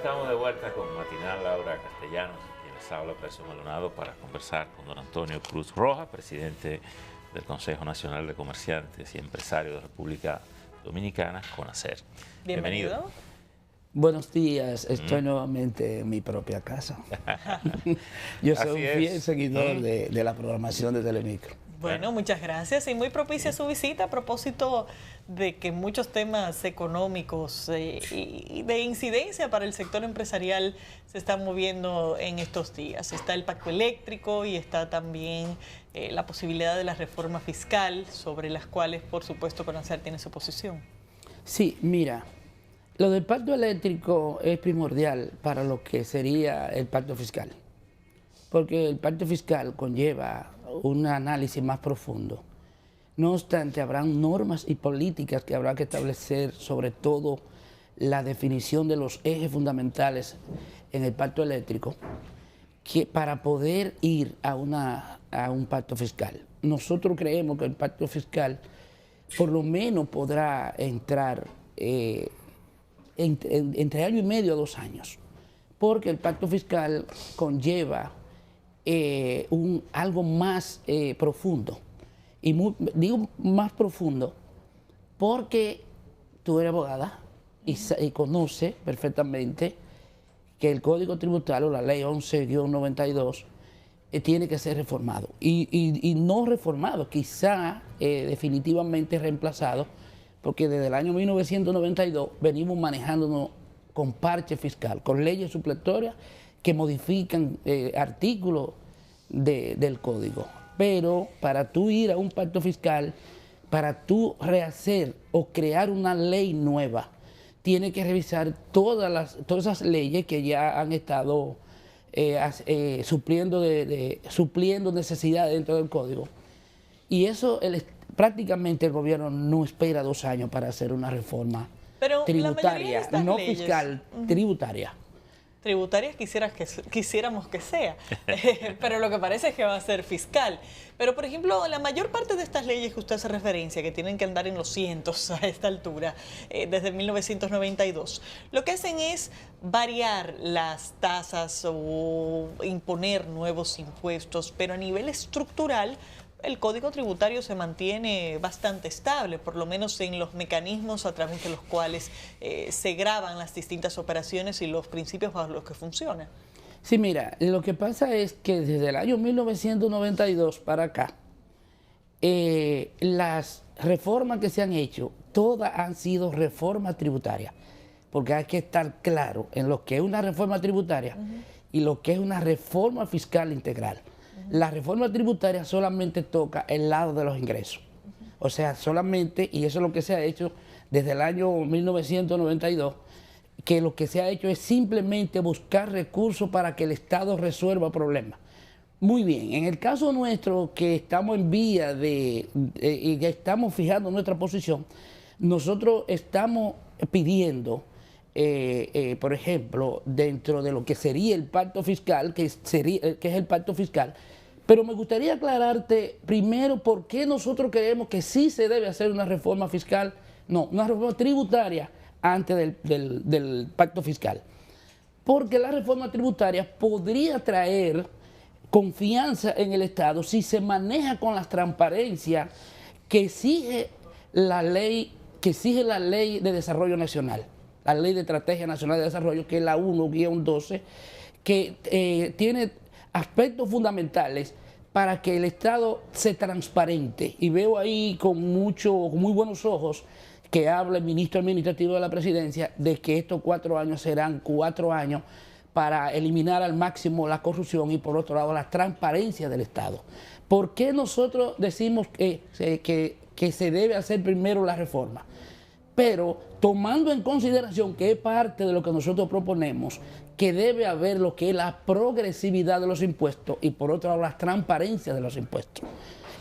estamos de vuelta con Matinal Laura Castellanos, quien les habla Percio Maldonado, para conversar con don Antonio Cruz Rojas, presidente del Consejo Nacional de Comerciantes y Empresarios de República Dominicana, CONACER. Bienvenido. Buenos días, estoy nuevamente en mi propia casa. Yo soy un fiel seguidor de la programación de Telemicro. Bueno, muchas gracias y muy propicia su visita a propósito de que muchos temas económicos y de incidencia para el sector empresarial se están moviendo en estos días. Está el pacto eléctrico y está también la posibilidad de la reforma fiscal, sobre las cuales, por supuesto, CONACER tiene su posición. Sí, mira, lo del pacto eléctrico es primordial para lo que sería el pacto fiscal, porque el pacto fiscal conlleva un análisis más profundo. No obstante, habrán normas y políticas que habrá que establecer, sobre todo la definición de los ejes fundamentales en el pacto eléctrico, para poder ir a un pacto fiscal. Nosotros creemos que el pacto fiscal por lo menos podrá entrar entre año y medio a 2 años, porque el pacto fiscal conlleva algo más profundo. Y digo más profundo porque tú eres abogada y conoce perfectamente que el Código Tributario, la Ley 11-92, tiene que ser reformado. Y no reformado, quizá definitivamente reemplazado, porque desde el año 1992 venimos manejándonos con parche fiscal, con leyes supletorias que modifican artículos del código. Pero para tú ir a un pacto fiscal, para tú rehacer o crear una ley nueva, tiene que revisar todas esas leyes que ya han estado supliendo necesidades dentro del código. Y eso prácticamente el gobierno no espera 2 años para hacer una reforma tributaria, no leyes, fiscal, tributaria. Tributarias quisiéramos que sea, pero lo que parece es que va a ser fiscal. Pero, por ejemplo, la mayor parte de estas leyes que usted hace referencia, que tienen que andar en los cientos a esta altura, desde 1992, lo que hacen es variar las tasas o imponer nuevos impuestos, pero a nivel estructural, el Código Tributario se mantiene bastante estable, por lo menos en los mecanismos a través de los cuales se graban las distintas operaciones y los principios bajo los que funciona. Sí, mira, lo que pasa es que desde el año 1992 para acá, las reformas que se han hecho, todas han sido reformas tributarias, porque hay que estar claro en lo que es una reforma tributaria y lo que es una reforma fiscal integral. La reforma tributaria solamente toca el lado de los ingresos. O sea, solamente, y eso es lo que se ha hecho desde el año 1992, que lo que se ha hecho es simplemente buscar recursos para que el Estado resuelva problemas. Muy bien, en el caso nuestro, que estamos en vía y que estamos fijando nuestra posición, nosotros estamos pidiendo, por ejemplo, dentro de lo que sería el pacto fiscal, que es el pacto fiscal. Pero me gustaría aclararte primero por qué nosotros creemos que sí se debe hacer una reforma fiscal, no, una reforma tributaria antes del pacto fiscal. Porque la reforma tributaria podría traer confianza en el Estado si se maneja con las transparencias que exige la ley de desarrollo nacional, la Ley de Estrategia Nacional de Desarrollo, que es la 1-12, que tiene aspectos fundamentales para que el Estado sea transparente. Y veo ahí con muy buenos ojos que habla el ministro administrativo de la Presidencia de que estos 4 años serán 4 años para eliminar al máximo la corrupción y, por otro lado, la transparencia del Estado. ¿Por qué nosotros decimos que se debe hacer primero la reforma? Pero tomando en consideración que es parte de lo que nosotros proponemos, que debe haber lo que es la progresividad de los impuestos y, por otro lado, la transparencia de los impuestos.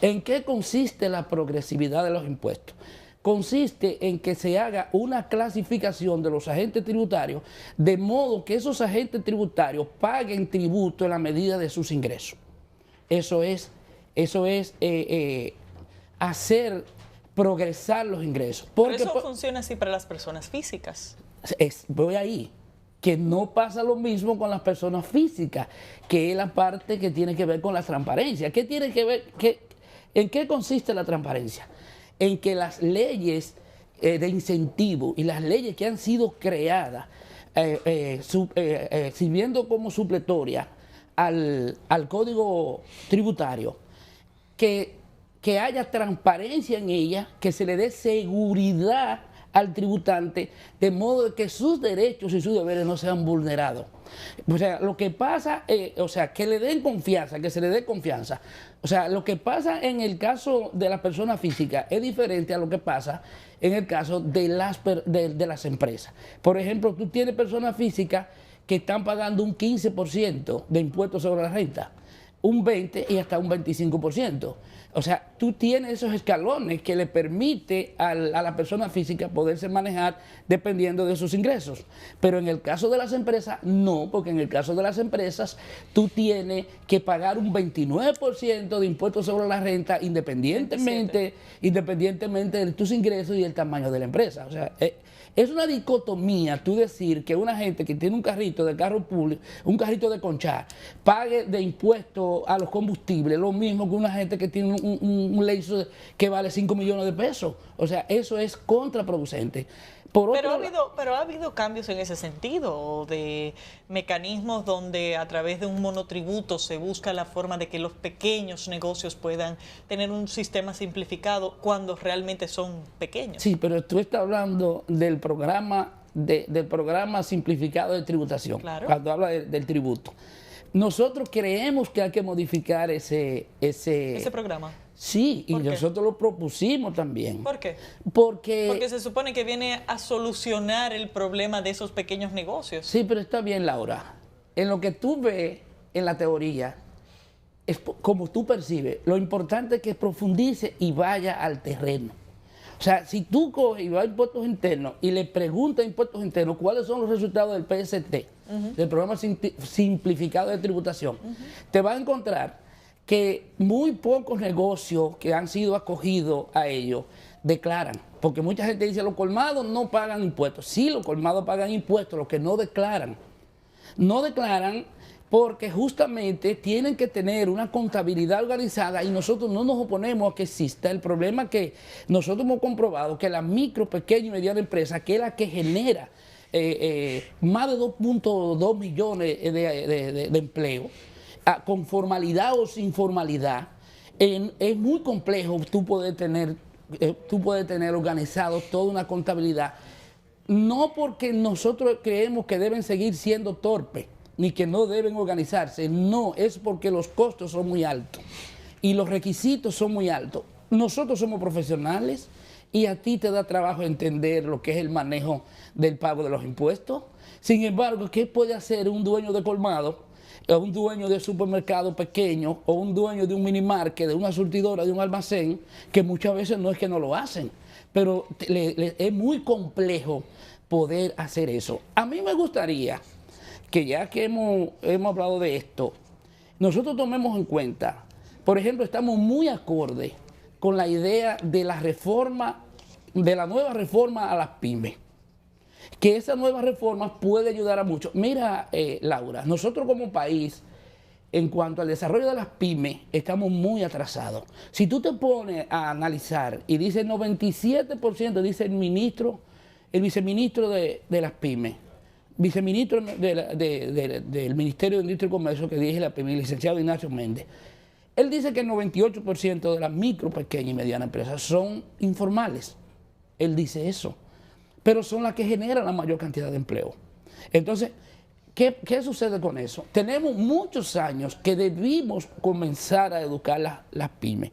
¿En qué consiste la progresividad de los impuestos? Consiste en que se haga una clasificación de los agentes tributarios de modo que esos agentes tributarios paguen tributo en la medida de sus ingresos. Eso es hacer progresar los ingresos. Pero eso funciona así para las personas físicas. Voy ahí. que no pasa lo mismo con las personas físicas, que es la parte que tiene que ver con la transparencia. ¿Qué tiene que ver? ¿En qué consiste la transparencia? En que las leyes de incentivo y las leyes que han sido creadas sirviendo como supletoria al código tributario, que haya transparencia en ella, que se le dé seguridad al tributante, de modo de que sus derechos y sus deberes no sean vulnerados. O sea, lo que pasa, que le den confianza, que se le dé confianza. O sea, lo que pasa en el caso de la persona física es diferente a lo que pasa en el caso de las empresas. Por ejemplo, tú tienes personas físicas que están pagando un 15% de impuestos sobre la renta, un 20% y hasta un 25%. O sea, tú tienes esos escalones que le permite a la persona física poderse manejar dependiendo de sus ingresos. Pero en el caso de las empresas, no, porque en el caso de las empresas tú tienes que pagar un 29% de impuestos sobre la renta independientemente de tus ingresos y el tamaño de la empresa. O sea, es una dicotomía tú decir que una gente que tiene un carrito de carro público, un carrito de conchar, pague de impuestos a los combustibles lo mismo que una gente que tiene un Lexus que vale 5 millones de pesos. O sea, eso es contraproducente. Pero ha habido cambios en ese sentido, de mecanismos donde a través de un monotributo se busca la forma de que los pequeños negocios puedan tener un sistema simplificado cuando realmente son pequeños. Sí, pero tú estás hablando del programa simplificado de tributación, claro, cuando habla del tributo. Nosotros creemos que hay que modificar ese programa. Sí, y nosotros lo propusimos también. ¿Por qué? Porque se supone que viene a solucionar el problema de esos pequeños negocios. Sí, pero está bien, Laura. En lo que tú ves en la teoría, es como tú percibes, lo importante es que profundice y vaya al terreno. O sea, si tú coges y vas a impuestos internos y le preguntas a impuestos internos cuáles son los resultados del PST, del programa simplificado de tributación, te vas a encontrar que muy pocos negocios que han sido acogidos a ellos declaran. Porque mucha gente dice, los colmados no pagan impuestos. Sí, los colmados pagan impuestos, los que no declaran. No declaran porque justamente tienen que tener una contabilidad organizada y nosotros no nos oponemos a que exista. El problema es que nosotros hemos comprobado que la micro, pequeña y mediana empresa, que es la que genera más de 2.2 millones de empleos, con formalidad o sin formalidad, es muy complejo tú poder tener organizado toda una contabilidad. No porque nosotros creemos que deben seguir siendo torpes, ni que no deben organizarse, no, es porque los costos son muy altos y los requisitos son muy altos. Nosotros somos profesionales y a ti te da trabajo entender lo que es el manejo del pago de los impuestos. Sin embargo, ¿qué puede hacer un dueño de colmado, o un dueño de supermercado pequeño, o un dueño de un minimarket, de una surtidora, de un almacén, que muchas veces no es que no lo hacen, pero es muy complejo poder hacer eso? A mí me gustaría que, ya que hemos hablado de esto, nosotros tomemos en cuenta, por ejemplo, estamos muy acorde con la idea de la reforma, de la nueva reforma a las pymes, que esa nueva reforma puede ayudar a muchos. Mira, Laura, nosotros como país, en cuanto al desarrollo de las pymes, estamos muy atrasados. Si tú te pones a analizar y dice el 97%, dice el viceministro de las pymes, viceministro del Ministerio de Industria y Comercio, que dirige la pyme, el licenciado Ignacio Méndez, él dice que el 98% de las micro, pequeñas y medianas empresas son informales. Él dice eso, pero son las que generan la mayor cantidad de empleo. Entonces, ¿qué sucede con eso? Tenemos muchos años que debimos comenzar a educar las pymes.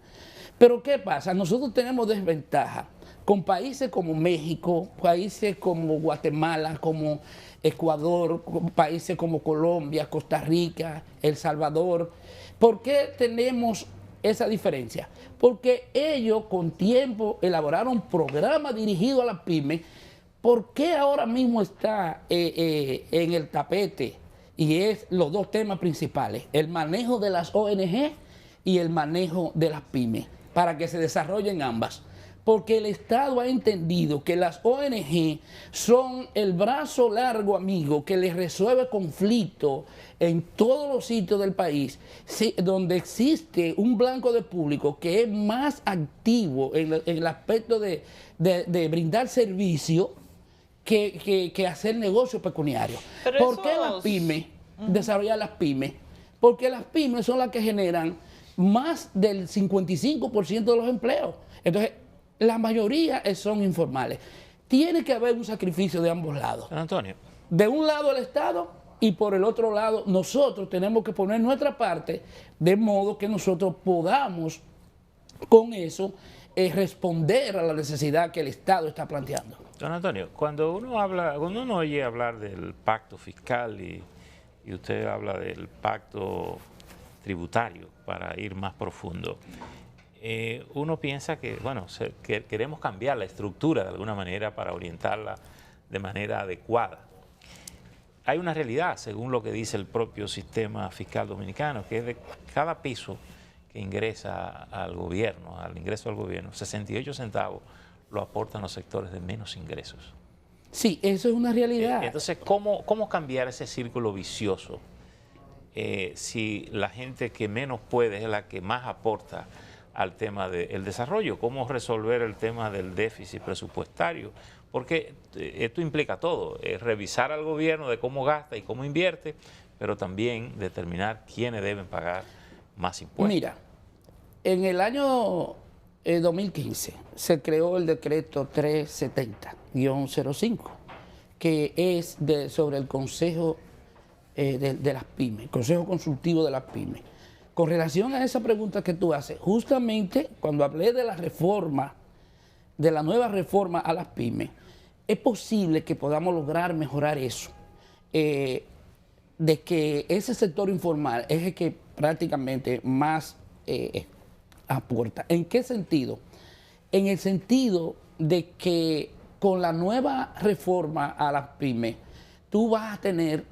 Pero ¿qué pasa? Nosotros tenemos desventaja con países como México, países como Guatemala, como Ecuador, países como Colombia, Costa Rica, El Salvador. ¿Por qué tenemos esa diferencia? Porque ellos con tiempo elaboraron programas dirigidos a las pymes. ¿Por qué ahora mismo está en el tapete? Y es los dos temas principales, el manejo de las ONG y el manejo de las pymes, para que se desarrollen ambas. porque el Estado ha entendido que las ONG son el brazo largo amigo que les resuelve conflictos en todos los sitios del país, donde existe un blanco de público que es más activo en el aspecto de brindar servicio que hacer negocio pecuniario. ¿Por qué las pymes, desarrollar las pymes? Porque las pymes son las que generan más del 55% de los empleos. Entonces, la mayoría son informales. Tiene que haber un sacrificio de ambos lados. Antonio. De un lado el Estado y por el otro lado nosotros tenemos que poner nuestra parte de modo que nosotros podamos con eso responder a la necesidad que el Estado está planteando. Don Antonio, cuando uno oye hablar del pacto fiscal y usted habla del pacto tributario para ir más profundo, uno piensa que, bueno, que queremos cambiar la estructura de alguna manera para orientarla de manera adecuada. Hay una realidad, según lo que dice el propio sistema fiscal dominicano, que es de cada peso que ingresa al gobierno, al ingreso al gobierno, 68 centavos lo aportan los sectores de menos ingresos. Sí, eso es una realidad. Entonces, ¿cómo cambiar ese círculo vicioso si la gente que menos puede es la que más aporta al tema del desarrollo? ¿Cómo resolver el tema del déficit presupuestario? Porque esto implica todo, revisar al gobierno de cómo gasta y cómo invierte, pero también determinar quiénes deben pagar más impuestos. Mira, en el año 2015 se creó el decreto 370-05, que es sobre el Consejo de las Pymes, el Consejo Consultivo de las Pymes. Con relación a esa pregunta que tú haces, justamente cuando hablé de la reforma, de la nueva reforma a las pymes, es posible que podamos lograr mejorar eso, de que ese sector informal es el que prácticamente más aporta. ¿En qué sentido? En el sentido de que con la nueva reforma a las pymes, tú vas a tener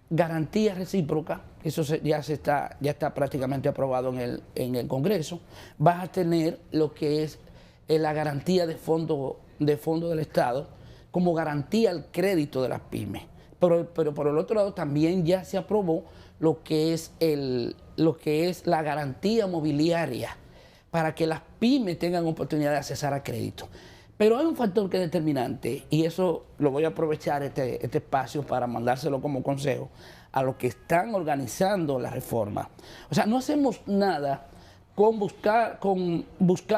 garantía recíproca, eso ya está prácticamente aprobado en el Congreso. Vas a tener lo que es la garantía de fondo del Estado como garantía al crédito de las pymes. Pero por el otro lado también ya se aprobó lo que es la garantía mobiliaria para que las pymes tengan oportunidad de accesar a crédito. Pero hay un factor que es determinante, y eso lo voy a aprovechar este espacio para mandárselo como consejo a los que están organizando la reforma. O sea, no hacemos nada con buscar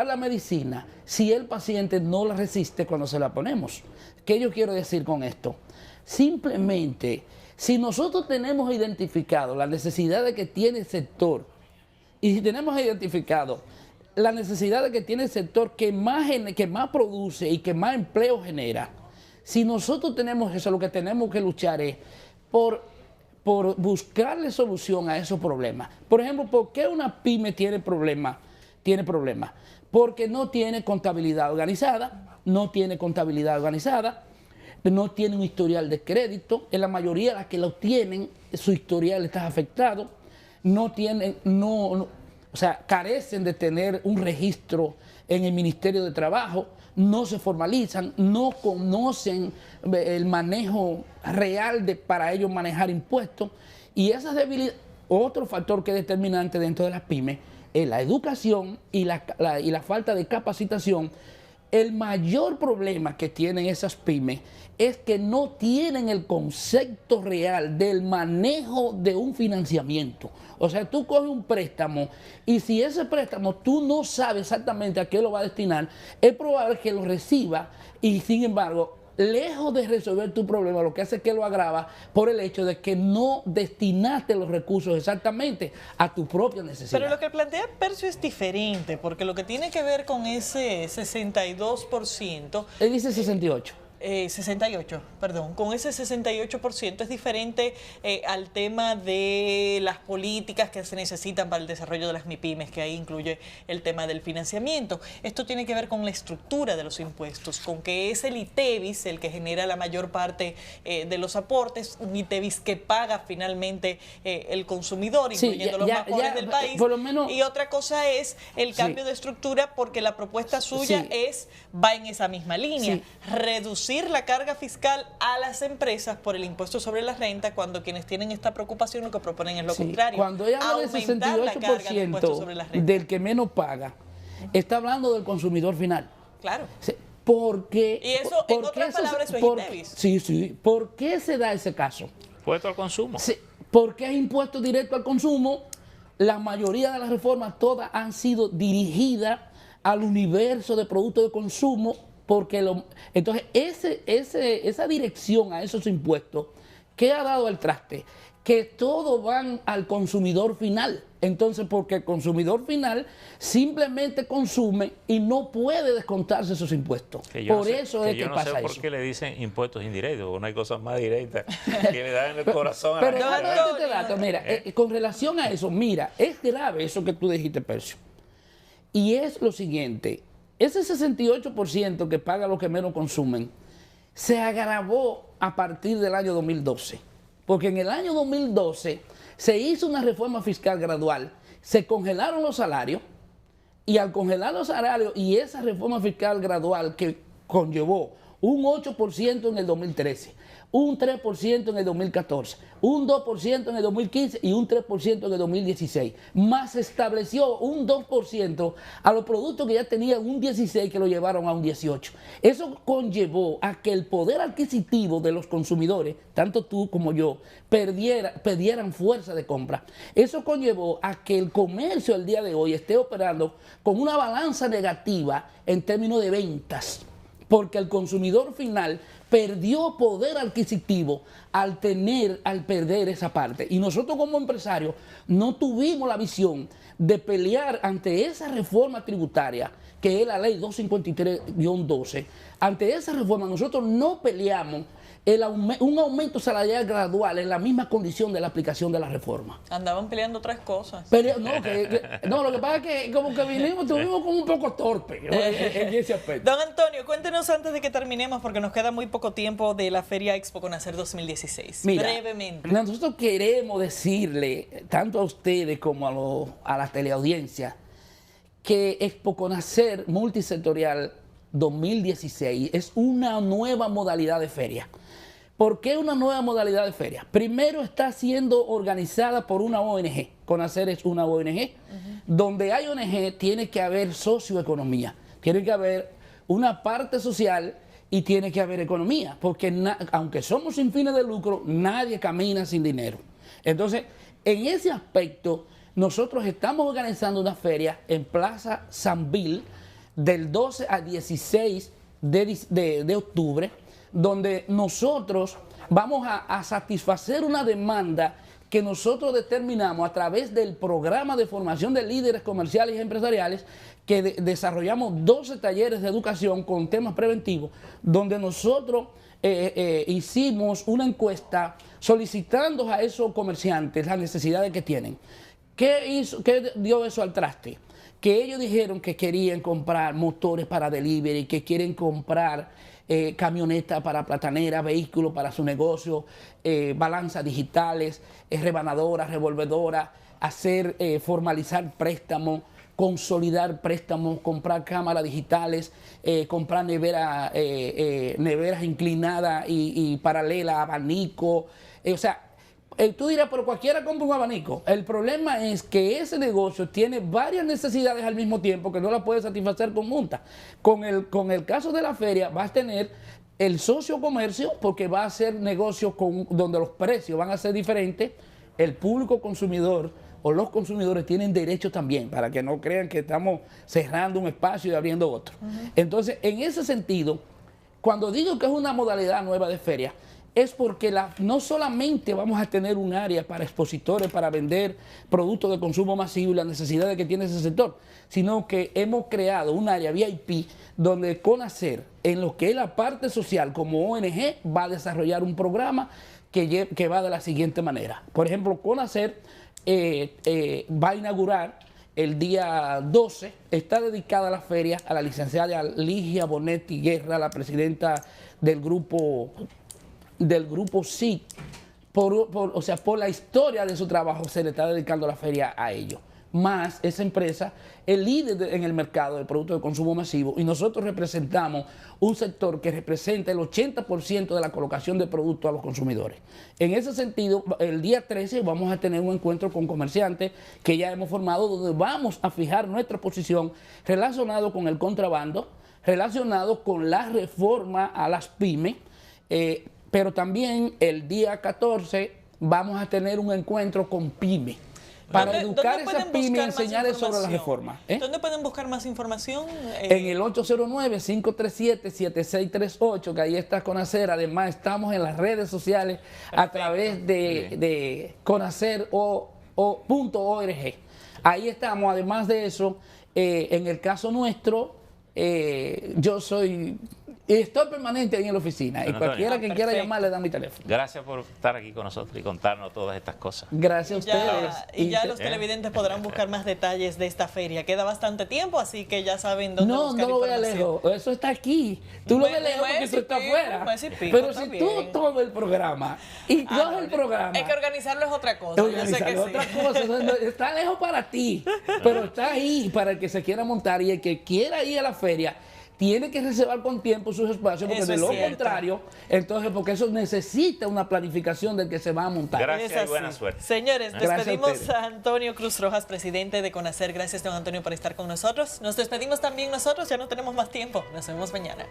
la medicina si el paciente no la resiste cuando se la ponemos. ¿Qué yo quiero decir con esto? Simplemente, si nosotros tenemos identificado la necesidad que tiene el sector, y si tenemos identificado la necesidad que tiene el sector que más produce y que más empleo genera, si nosotros tenemos eso, lo que tenemos que luchar es por buscarle solución a esos problemas. Por ejemplo, ¿por qué una pyme tiene problemas? Porque no tiene contabilidad organizada, no tiene un historial de crédito. En la mayoría de las que lo tienen, su historial está afectado, carecen de tener un registro en el Ministerio de Trabajo, no se formalizan, no conocen el manejo real para ellos manejar impuestos. Y esa debilidad, otro factor que es determinante dentro de las pymes, es la educación y la falta de capacitación. El mayor problema que tienen esas pymes es que no tienen el concepto real del manejo de un financiamiento. O sea, tú coges un préstamo y si ese préstamo tú no sabes exactamente a qué lo va a destinar, es probable que lo reciba y sin embargo, lejos de resolver tu problema, lo que hace es que lo agrava por el hecho de que no destinaste los recursos exactamente a tu propia necesidad. Pero lo que plantea Percio es diferente, porque lo que tiene que ver con ese 62%... Él dice 68%. 68, perdón, con ese 68% es diferente al tema de las políticas que se necesitan para el desarrollo de las MIPYMES, que ahí incluye el tema del financiamiento. Esto tiene que ver con la estructura de los impuestos, con que es el ITEVIS el que genera la mayor parte de los aportes, un ITEVIS que paga finalmente el consumidor, incluyendo los más pobres del país. Por lo menos, y otra cosa es el cambio de estructura, porque la propuesta suya va en esa misma línea, reducir la carga fiscal a las empresas por el impuesto sobre la renta, cuando quienes tienen esta preocupación lo que proponen es lo contrario. Cuando ella habla del 68% del que menos paga, está hablando del consumidor final. Claro. Porque, y eso, en otras palabras, eso es ITEVIS. Sí. ¿Por qué se da ese caso? Impuesto al consumo. Sí, porque es impuesto directo al consumo. La mayoría de las reformas, todas han sido dirigidas al universo de productos de consumo, porque entonces esa dirección a esos impuestos, ¿qué ha dado el traste? Que todos van al consumidor final. Entonces, porque el consumidor final simplemente consume y no puede descontarse esos impuestos. Por eso es que pasa eso. Yo no sé por qué le dicen impuestos indirectos, porque no hay cosas más directas que le dan en el corazón. Pero este dato, mira, con relación a eso, mira, es grave eso que tú dijiste, Percio. Y es lo siguiente, ese 68% que paga los que menos consumen, se agravó a partir del año 2012. Porque en el año 2012 se hizo una reforma fiscal gradual, se congelaron los salarios, y al congelar los salarios y esa reforma fiscal gradual que conllevó un 8% en el 2013, un 3% en el 2014, un 2% en el 2015 y un 3% en el 2016. Más se estableció un 2% a los productos que ya tenían un 16 que lo llevaron a un 18. Eso conllevó a que el poder adquisitivo de los consumidores, tanto tú como yo, perdieran fuerza de compra. Eso conllevó a que el comercio el día de hoy esté operando con una balanza negativa en términos de ventas, porque el consumidor final perdió poder adquisitivo al perder esa parte. Y nosotros como empresarios no tuvimos la visión de pelear ante esa reforma tributaria, que es la ley 253-12. Ante esa reforma nosotros no peleamos un aumento salarial gradual en la misma condición de la aplicación de la reforma. Andaban peleando otras cosas. Pero, no, lo que pasa es que como que tuvimos como un poco torpe en ese aspecto. Don Antonio, cuéntenos antes de que terminemos, porque nos queda muy poco tiempo, de la Feria Expo Conacer 2016. Mira, brevemente. Nosotros queremos decirle, tanto a ustedes como a la teleaudiencia, que Expo Conacer Multisectorial 2016 es una nueva modalidad de feria. ¿Por qué una nueva modalidad de feria? Primero, está siendo organizada por una ONG. Conacer es una ONG. Donde hay ONG tiene que haber socioeconomía, tiene que haber una parte social y tiene que haber economía, porque aunque somos sin fines de lucro, nadie camina sin dinero. Entonces, en ese aspecto, nosotros estamos organizando una feria en Plaza Sanvil del 12 al 16 de octubre, donde nosotros vamos a satisfacer una demanda que nosotros determinamos a través del programa de formación de líderes comerciales y empresariales, que desarrollamos 12 talleres de educación con temas preventivos, donde nosotros hicimos una encuesta solicitando a esos comerciantes las necesidades que tienen. ¿Qué dio eso al traste? Que ellos dijeron que querían comprar motores para delivery, que quieren comprar camionetas para plataneras, vehículos para su negocio, balanzas digitales, rebanadoras, revolvedoras, formalizar préstamos, consolidar préstamos, comprar cámaras digitales, comprar neveras inclinadas y paralelas, abanico, o sea, tú dirás, pero cualquiera compra un abanico. El problema es que ese negocio tiene varias necesidades al mismo tiempo que no las puede satisfacer conjuntas. Con el caso de la feria vas a tener el socio comercio, porque va a ser negocio donde los precios van a ser diferentes. El público consumidor o los consumidores tienen derechos también, para que no crean que estamos cerrando un espacio y abriendo otro. Entonces, en ese sentido, cuando digo que es una modalidad nueva de feria, es porque no solamente vamos a tener un área para expositores, para vender productos de consumo masivo y las necesidades que tiene ese sector, sino que hemos creado un área VIP donde CONACER, en lo que es la parte social como ONG, va a desarrollar un programa que va de la siguiente manera. Por ejemplo, CONACER va a inaugurar el día 12, está dedicada a la feria a la licenciada Ligia Bonetti Guerra, la presidenta del grupo SIC, por la historia de su trabajo se le está dedicando la feria a ello. Más esa empresa es líder en el mercado del producto de consumo masivo y nosotros representamos un sector que representa el 80% de la colocación de productos a los consumidores. En ese sentido, el día 13 vamos a tener un encuentro con comerciantes que ya hemos formado, donde vamos a fijar nuestra posición relacionado con el contrabando, relacionado con la reforma a las pymes, pero también el día 14 vamos a tener un encuentro con pymes para educar a esas pymes y enseñarles sobre la reforma. ¿Dónde pueden buscar más información? En el 809-537-7638, que ahí está CONACER. Además, estamos en las redes sociales a través de conacer.org. Ahí estamos. Además de eso, en el caso nuestro, yo estoy permanente ahí en la oficina. Bueno, y cualquiera que quiera llamar le da mi teléfono. Gracias por estar aquí con nosotros y contarnos todas estas cosas. Gracias a ustedes. Y ya los televidentes podrán buscar más detalles de esta feria. Queda bastante tiempo, así que ya saben dónde buscar No lo veas lejos. Eso está aquí. Tú lo ves lejos porque tú estás afuera. Pero si tú tomas el programa y coges el programa... Es que organizarlo es otra cosa. Organizarlo es otra cosa. Está lejos para ti, pero está ahí para el que se quiera montar y el que quiera ir a la feria. Tiene que reservar con tiempo sus espacios, porque de lo contrario, entonces, porque eso necesita una planificación del que se va a montar. Gracias y buena suerte. Señores, despedimos a Antonio Cruz Rojas, presidente de CONACER. Gracias, don Antonio, por estar con nosotros. Nos despedimos también nosotros, ya no tenemos más tiempo. Nos vemos mañana.